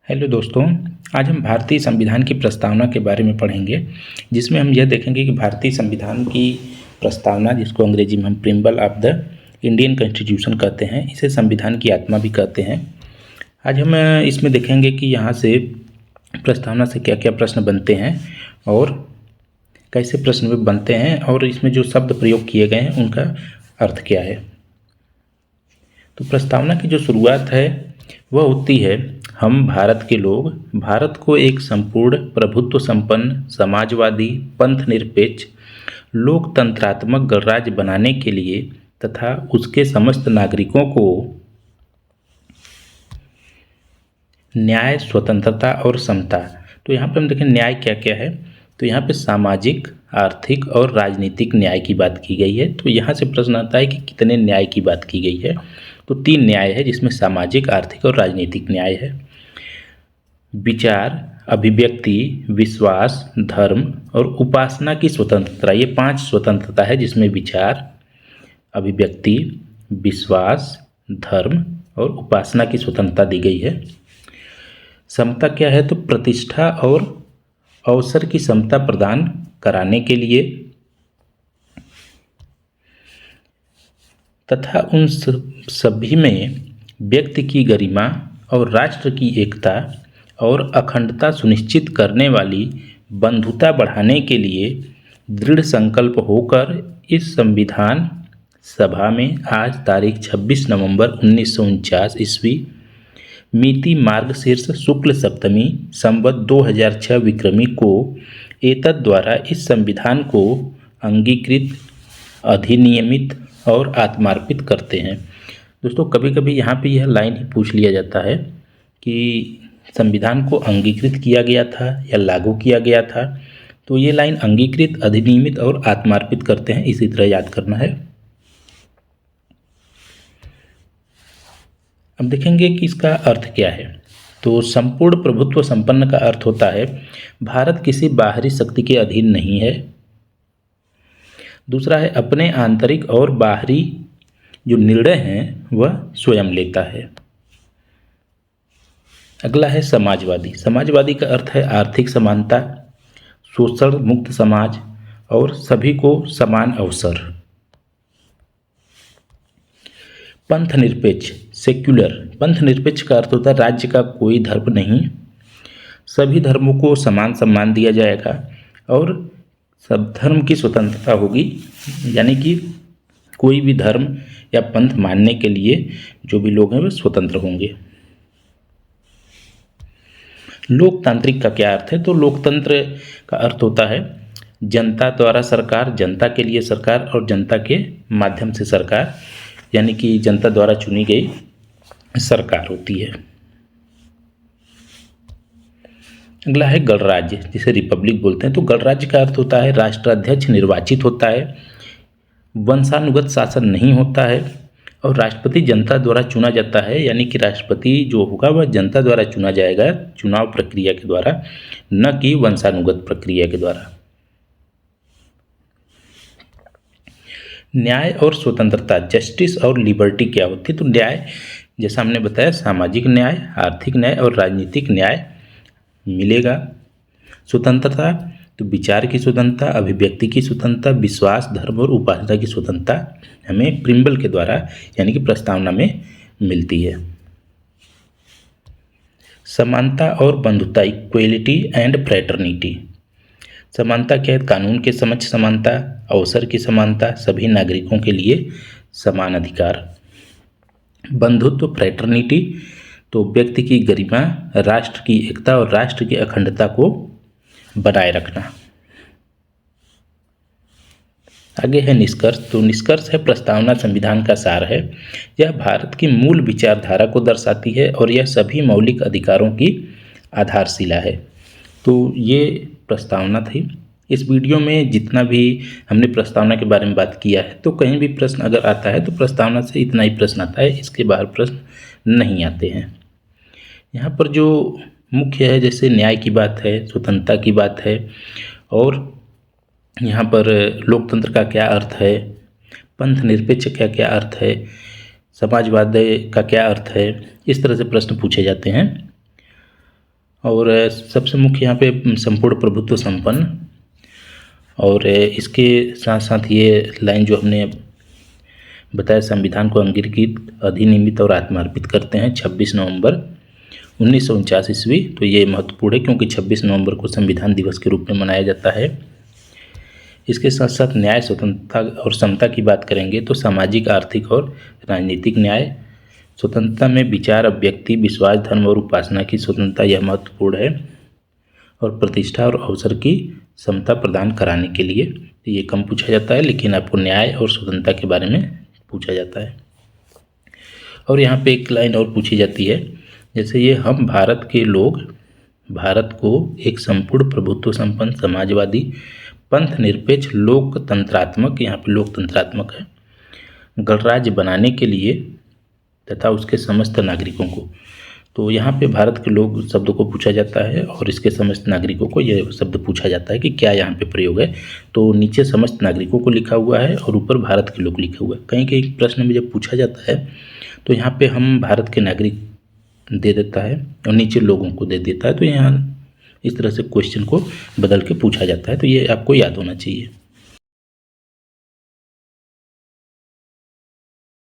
Hello दोस्तों। आज हम भारतीय संविधान की प्रस्तावना के बारे में पढ़ेंगे, जिसमें हम यह देखेंगे कि भारतीय संविधान की प्रस्तावना, जिसको अंग्रेजी में हम प्रीम्बल ऑफ द इंडियन कॉन्स्टिट्यूशन कहते हैं, इसे संविधान की आत्मा भी कहते हैं। आज हम इसमें देखेंगे कि यहाँ से प्रस्तावना से क्या क्या प्रश्न बनते हैं और कैसे प्रश्न बनते हैं और इसमें जो शब्द प्रयोग किए गए हैं उनका अर्थ क्या है। तो प्रस्तावना की जो शुरुआत है वह होती है, हम भारत के लोग भारत को एक संपूर्ण प्रभुत्व संपन्न समाजवादी पंथ निरपेक्ष लोकतंत्रात्मक गणराज्य बनाने के लिए तथा उसके समस्त नागरिकों को न्याय, स्वतंत्रता और समता। तो यहाँ पे हम देखें न्याय क्या क्या है। तो यहाँ पे सामाजिक, आर्थिक और राजनीतिक न्याय की बात की गई है। तो यहाँ से प्रश्न आता है कि कितने न्याय की बात की गई है। तो 3 न्याय है, जिसमें सामाजिक, आर्थिक और राजनीतिक न्याय है। विचार, अभिव्यक्ति, विश्वास, धर्म और उपासना की स्वतंत्रता, ये 5 स्वतंत्रता है, जिसमें विचार, अभिव्यक्ति, विश्वास, धर्म और उपासना की स्वतंत्रता दी गई है। समता क्या है? तो प्रतिष्ठा और अवसर की समता प्रदान कराने के लिए तथा उन सभी में व्यक्ति की गरिमा और राष्ट्र की एकता और अखंडता सुनिश्चित करने वाली बंधुता बढ़ाने के लिए दृढ़ संकल्प होकर इस संविधान सभा में आज तारीख 26 नवंबर 1949 ईस्वी मिति मार्गशीर्ष शुक्ल सप्तमी संवत 2006 विक्रमी को एतद द्वारा इस संविधान को अंगीकृत, अधिनियमित और आत्मार्पित करते हैं। दोस्तों, कभी कभी यहाँ पे यह लाइन ही पूछ लिया जाता है कि संविधान को अंगीकृत किया गया था या लागू किया गया था। तो ये लाइन अंगीकृत, अधिनियमित और आत्मार्पित करते हैं, इसी तरह याद करना है। अब देखेंगे कि इसका अर्थ क्या है। तो संपूर्ण प्रभुत्व संपन्न का अर्थ होता है भारत किसी बाहरी शक्ति के अधीन नहीं है। दूसरा है अपने आंतरिक और बाहरी जो निर्णय हैं वह स्वयं लेता है। अगला है समाजवादी। समाजवादी का अर्थ है आर्थिक समानता, शोषण मुक्त समाज और सभी को समान अवसर। पंथ निरपेक्ष, सेक्युलर। पंथ निरपेक्ष का अर्थ होता है राज्य का कोई धर्म नहीं, सभी धर्मों को समान सम्मान दिया जाएगा और सब धर्म की स्वतंत्रता होगी, यानी कि कोई भी धर्म या पंथ मानने के लिए जो भी लोग हैं वे स्वतंत्र होंगे। लोकतांत्रिक का क्या अर्थ है? तो लोकतंत्र का अर्थ होता है जनता द्वारा सरकार, जनता के लिए सरकार और जनता के माध्यम से सरकार, यानी कि जनता द्वारा चुनी गई सरकार होती है। अगला है गणराज्य, जिसे रिपब्लिक बोलते हैं। तो गणराज्य का अर्थ होता है राष्ट्राध्यक्ष निर्वाचित होता है, वंशानुगत शासन नहीं होता है और राष्ट्रपति जनता द्वारा चुना जाता है, यानी कि राष्ट्रपति जो होगा वह जनता द्वारा चुना जाएगा चुनाव प्रक्रिया के द्वारा, न कि वंशानुगत प्रक्रिया के द्वारा। न्याय और स्वतंत्रता, जस्टिस और लिबर्टी क्या होती है? तो न्याय, जैसा हमने बताया, सामाजिक न्याय, आर्थिक न्याय और राजनीतिक न्याय मिलेगा। स्वतंत्रता, तो विचार की स्वतंत्रता, अभिव्यक्ति की स्वतंत्रता, विश्वास, धर्म और उपासना की स्वतंत्रता हमें प्रीम्बल के द्वारा यानी कि प्रस्तावना में मिलती है। समानता और बंधुता, इक्वेलिटी एंड फ्रेटर्निटी। समानता क्या है? कानून के समक्ष समानता, अवसर की समानता, सभी नागरिकों के लिए समान अधिकार। बंधुत्व, फ्रेटर्निटी, तो व्यक्ति की गरिमा, राष्ट्र की एकता और राष्ट्र की अखंडता को बनाए रखना। आगे है निष्कर्ष। तो निष्कर्ष है प्रस्तावना संविधान का सार है। यह भारत की मूल विचारधारा को दर्शाती है और यह सभी मौलिक अधिकारों की आधारशिला है। तो ये प्रस्तावना थी। इस वीडियो में जितना भी हमने प्रस्तावना के बारे में बात किया है, तो कहीं भी प्रश्न अगर आता है तो प्रस्तावना से इतना ही प्रश्न आता है, इसके बाहर प्रश्न नहीं आते हैं। यहाँ पर जो मुख्य है, जैसे न्याय की बात है, स्वतंत्रता की बात है और यहाँ पर लोकतंत्र का क्या अर्थ है, पंथ निरपेक्ष का क्या अर्थ है, समाजवाद का क्या अर्थ है, इस तरह से प्रश्न पूछे जाते हैं। और सबसे मुख्य यहाँ पे संपूर्ण प्रभुत्व संपन्न। और इसके साथ साथ ये लाइन जो हमने बताया, संविधान को अंगीकृत, अधिनियमित और आत्मार्पित करते हैं 26 नवंबर 1949 ईस्वी। तो ये महत्वपूर्ण है क्योंकि 26 नवंबर को संविधान दिवस के रूप में मनाया जाता है। इसके साथ साथ न्याय, स्वतंत्रता और समता की बात करेंगे तो सामाजिक, आर्थिक और राजनीतिक न्याय, स्वतंत्रता में विचार, अभिव्यक्ति, विश्वास, धर्म और उपासना की स्वतंत्रता, यह महत्वपूर्ण है। और प्रतिष्ठा और अवसर की समता प्रदान कराने के लिए ये कम पूछा जाता है, लेकिन आपको न्याय और स्वतंत्रता के बारे में पूछा जाता है। और यहाँ पे एक लाइन और पूछी जाती है, जैसे ये हम भारत के लोग भारत को एक संपूर्ण प्रभुत्व संपन्न, समाजवादी, पंथ निरपेक्ष, लोकतंत्रात्मक, यहाँ पे लोकतंत्रात्मक है, गणराज्य बनाने के लिए तथा उसके समस्त नागरिकों को। तो यहाँ पे भारत के लोग शब्द को पूछा जाता है और इसके समस्त नागरिकों को यह शब्द पूछा जाता है कि क्या यहाँ पे प्रयोग है। तो नीचे समस्त नागरिकों को लिखा हुआ है और ऊपर भारत के लोग लिखा हुआ है। कहीं कहीं प्रश्न में जब पूछा जाता है तो यहाँ पे हम भारत के नागरिक दे देता है और नीचे लोगों को दे देता है। तो यहाँ इस तरह से क्वेश्चन को बदल के पूछा जाता है। तो ये आपको याद होना चाहिए।